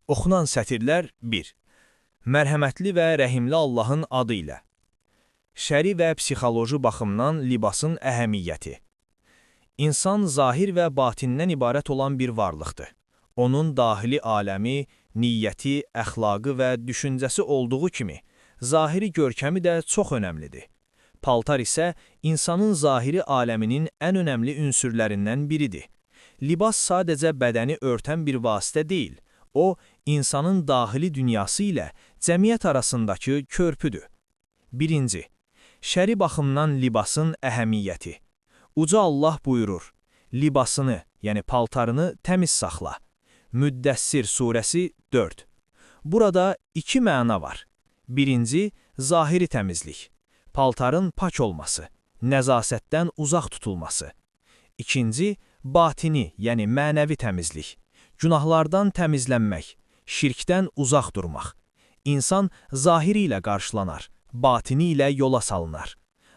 Oxunan sətirlər 1. Mərhəmətli və rəhimli Allahın adı ilə. Şəri və psixoloji baxımdan libasın əhəmiyyəti. İnsan zahir və batindən ibarət olan bir varlıqdır. Onun daxili aləmi, niyyəti, əxlaqı və düşüncəsi olduğu kimi, zahiri görkəmi də çox önəmlidir. Paltar isə insanın zahiri aləminin ən önəmli ünsürlərindən biridir. Libas sadəcə bədəni örtən bir vasitə deyil, o, insanın daxili dünyası ilə cəmiyyət arasındakı körpüdür. 1. Şəri baxımdan libasın əhəmiyyəti. Uca Allah buyurur, libasını, yəni paltarını təmiz saxla. Müddəssir surəsi 4. Burada iki məna var. 1. Zahiri təmizlik. Paltarın pak olması, nəzasətdən uzaq tutulması. 2. Batini, yəni mənəvi təmizlik. Günahlardan təmizlənmək, şirkdən uzaq durmaq. İnsan zahiri ilə qarşılanar, batini ilə yola salınar.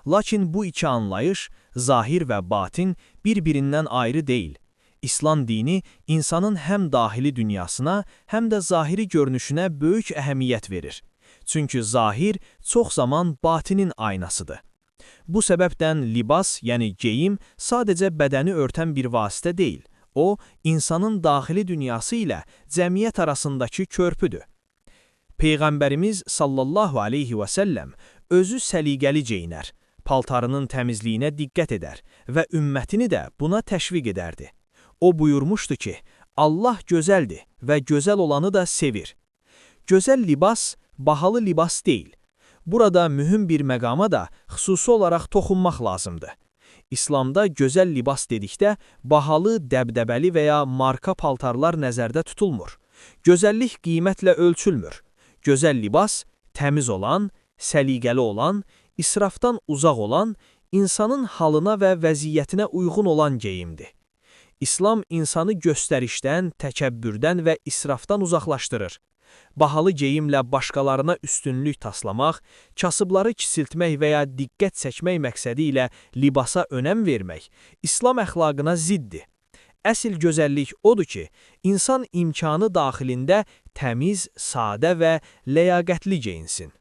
Lakin bu iki anlayış, zahir və batin bir-birindən ayrı deyil. İslam dini insanın həm daxili dünyasına, həm də zahiri görünüşünə böyük əhəmiyyət verir. Çünki zahir çox zaman batinin aynasıdır. Bu səbəbdən libas, yəni geyim, sadəcə bədəni örtən bir vasitə deyil. O, insanın daxili dünyası ilə cəmiyyət arasındakı körpüdür. Peyğəmbərimiz sallallahu aleyhi və səlləm özü səliqəli geyinər, paltarının təmizliyinə diqqət edər və ümmətini də buna təşviq edərdi. O buyurmuşdu ki, Allah gözəldir və gözəl olanı da sevir. Gözəl libas, bahalı libas deyil. Burada mühüm bir məqama da xüsusi olaraq toxunmaq lazımdır. İslamda gözəl libas dedikdə, bahalı, dəbdəbəli və ya marka paltarlar nəzərdə tutulmur. Gözəllik qiymətlə ölçülmür. Gözəl libas, təmiz olan, səliqəli olan, israfdan uzaq olan, insanın halına və vəziyyətinə uyğun olan geyimdir. İslam insanı göstərişdən, təkəbbürdən və israfdan uzaqlaşdırır. Bahalı geyimlə başqalarına üstünlük taslamaq, kasıbları kisiltmək və ya diqqət çəkmək məqsədi ilə libasa önəm vermək, İslam əxlaqına ziddir. Əsl gözəllik odur ki, insan imkanı daxilində təmiz, sadə və ləyaqətli geyinsin.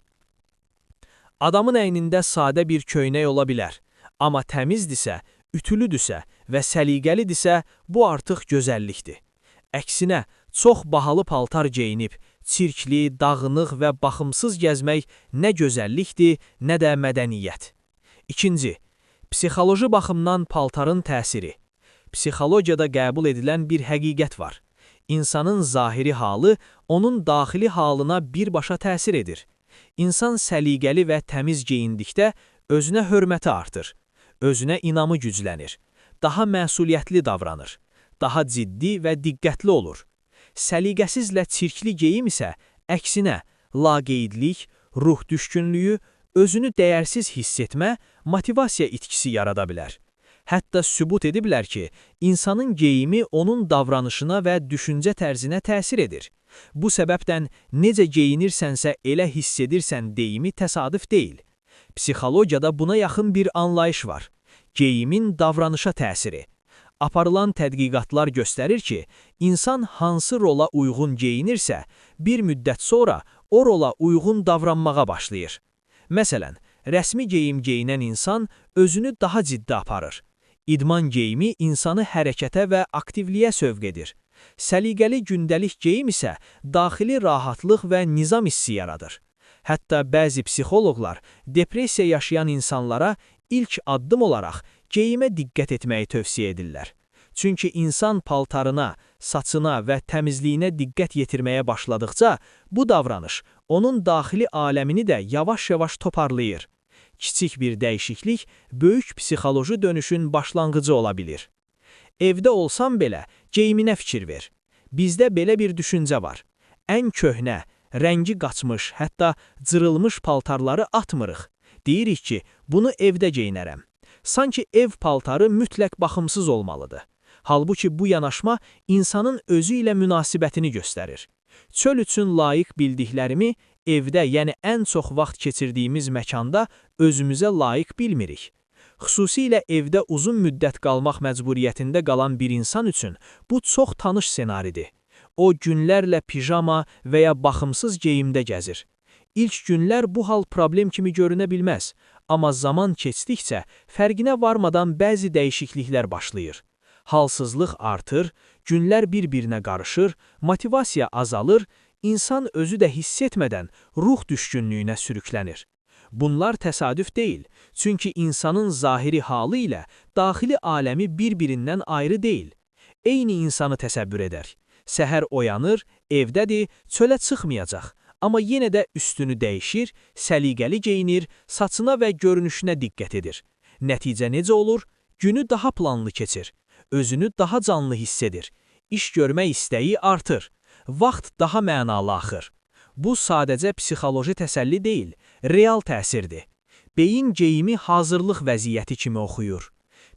Adamın əynində sadə bir köynək ola bilər, amma təmizdirsə, ütülüdürsə və səliqəlidirsə, bu artıq gözəllikdir. Əksinə, çox bahalı paltar geyinib, çirkli, dağınıq və baxımsız gəzmək nə gözəllikdir, nə də mədəniyyət. 2. Psixoloji baxımdan paltarın təsiri. Psixologiyada qəbul edilən bir həqiqət var. İnsanın zahiri halı onun daxili halına birbaşa təsir edir. İnsan səliqəli və təmiz geyindikdə özünə hörməti artır, özünə inamı güclənir, daha məsuliyyətli davranır, daha ciddi və diqqətli olur. Səliqəsizlə çirkli geyim isə əksinə laqeydlik, ruh düşkünlüyü, özünü dəyərsiz hiss etmə, motivasiya itkisi yarada bilər. Hətta sübut ediblər ki, insanın geyimi onun davranışına və düşüncə tərzinə təsir edir. Bu səbəbdən necə geyinirsənsə elə hiss edirsən deyimi təsadüf deyil. Psixologiyada buna yaxın bir anlayış var. Geyimin davranışa təsiri. Aparılan tədqiqatlar göstərir ki, insan hansı rola uyğun geyinirsə, bir müddət sonra o rola uyğun davranmağa başlayır. Məsələn, rəsmi geyim geyinən insan özünü daha ciddi aparır. İdman geyimi insanı hərəkətə və aktivliyə sövq edir. Səliqəli gündəlik geyim isə daxili rahatlıq və nizam hissi yaradır. Hətta bəzi psixoloqlar depressiya yaşayan insanlara ilk addım olaraq geyimə diqqət etməyi tövsiyə edirlər. Çünki insan paltarına, saçına və təmizliyinə diqqət yetirməyə başladıqca, bu davranış onun daxili aləmini də yavaş-yavaş toparlayır. Kiçik bir dəyişiklik böyük psixoloji dönüşün başlanğıcı ola bilir. Evdə olsan belə, geyiminə fikir ver. Bizdə belə bir düşüncə var. Ən köhnə, rəngi qaçmış, hətta cırılmış paltarları atmırıq. Deyirik ki, bunu evdə geyinərəm. Sanki ev paltarı mütləq baxımsız olmalıdır. Halbuki bu yanaşma insanın özü ilə münasibətini göstərir. Çöl üçün layiq bildiklərimi evdə, yəni ən çox vaxt keçirdiyimiz məkanda özümüzə layiq bilmirik. Xüsusilə evdə uzun müddət qalmaq məcburiyyətində qalan bir insan üçün bu çox tanış senaridir. O günlərlə pijama və ya baxımsız geyimdə gəzir. İlk günlər bu hal problem kimi görünə bilməz, amma zaman keçdikcə fərqinə varmadan bəzi dəyişikliklər başlayır. Halsızlıq artır, günlər bir-birinə qarışır, motivasiya azalır, insan özü də hiss etmədən ruh düşkünlüyünə sürüklənir. Bunlar təsadüf deyil, çünki insanın zahiri halı ilə daxili aləmi bir-birindən ayrı deyil. Eyni insanı təsəvvür edər. Səhər oyanır, evdədir, çölə çıxmayacaq, amma yenə də üstünü dəyişir, səliqəli geyinir, saçına və görünüşünə diqqət edir. Nəticə necə olur? Günü daha planlı keçir, özünü daha canlı hiss edir, iş görmək istəyi artır, vaxt daha mənalı axır. Bu sadəcə psixoloji təsəlli deyil, real təsirdir. Beyin geyimi hazırlıq vəziyyəti kimi oxuyur.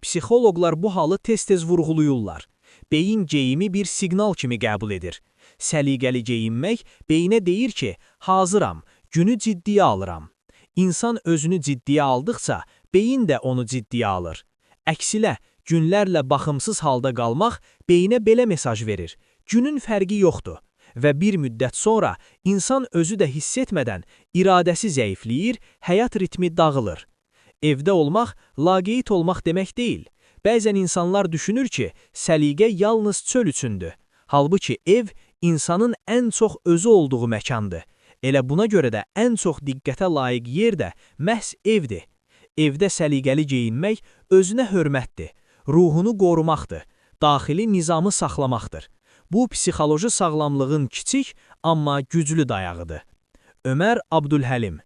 Psixoloqlar bu halı tez-tez vurğuluyurlar. Beyin geyimi bir siqnal kimi qəbul edir. Səliqəli geyinmək beyinə deyir ki, hazıram, günü ciddiyə alıram. İnsan özünü ciddiyə aldıqca, beyin də onu ciddiyə alır. Əksinə, günlərlə baxımsız halda qalmaq beyinə belə mesaj verir. Günün fərqi yoxdur. Və bir müddət sonra insan özü də hiss etmədən iradəsi zəifləyir, həyat ritmi dağılır. Evdə olmaq, laqeyd olmaq demək deyil. Bəzən insanlar düşünür ki, səliqə yalnız çöl üçündür. Halbuki ev, insanın ən çox özü olduğu məkandır. Elə buna görə də ən çox diqqətə layiq yer də məhz evdir. Evdə səliqəli geyinmək özünə hörmətdir, ruhunu qorumaqdır, daxili nizamı saxlamaqdır. Bu, psixoloji sağlamlığın kiçik, amma güclü dayağıdır. Ömər Abdülhəlim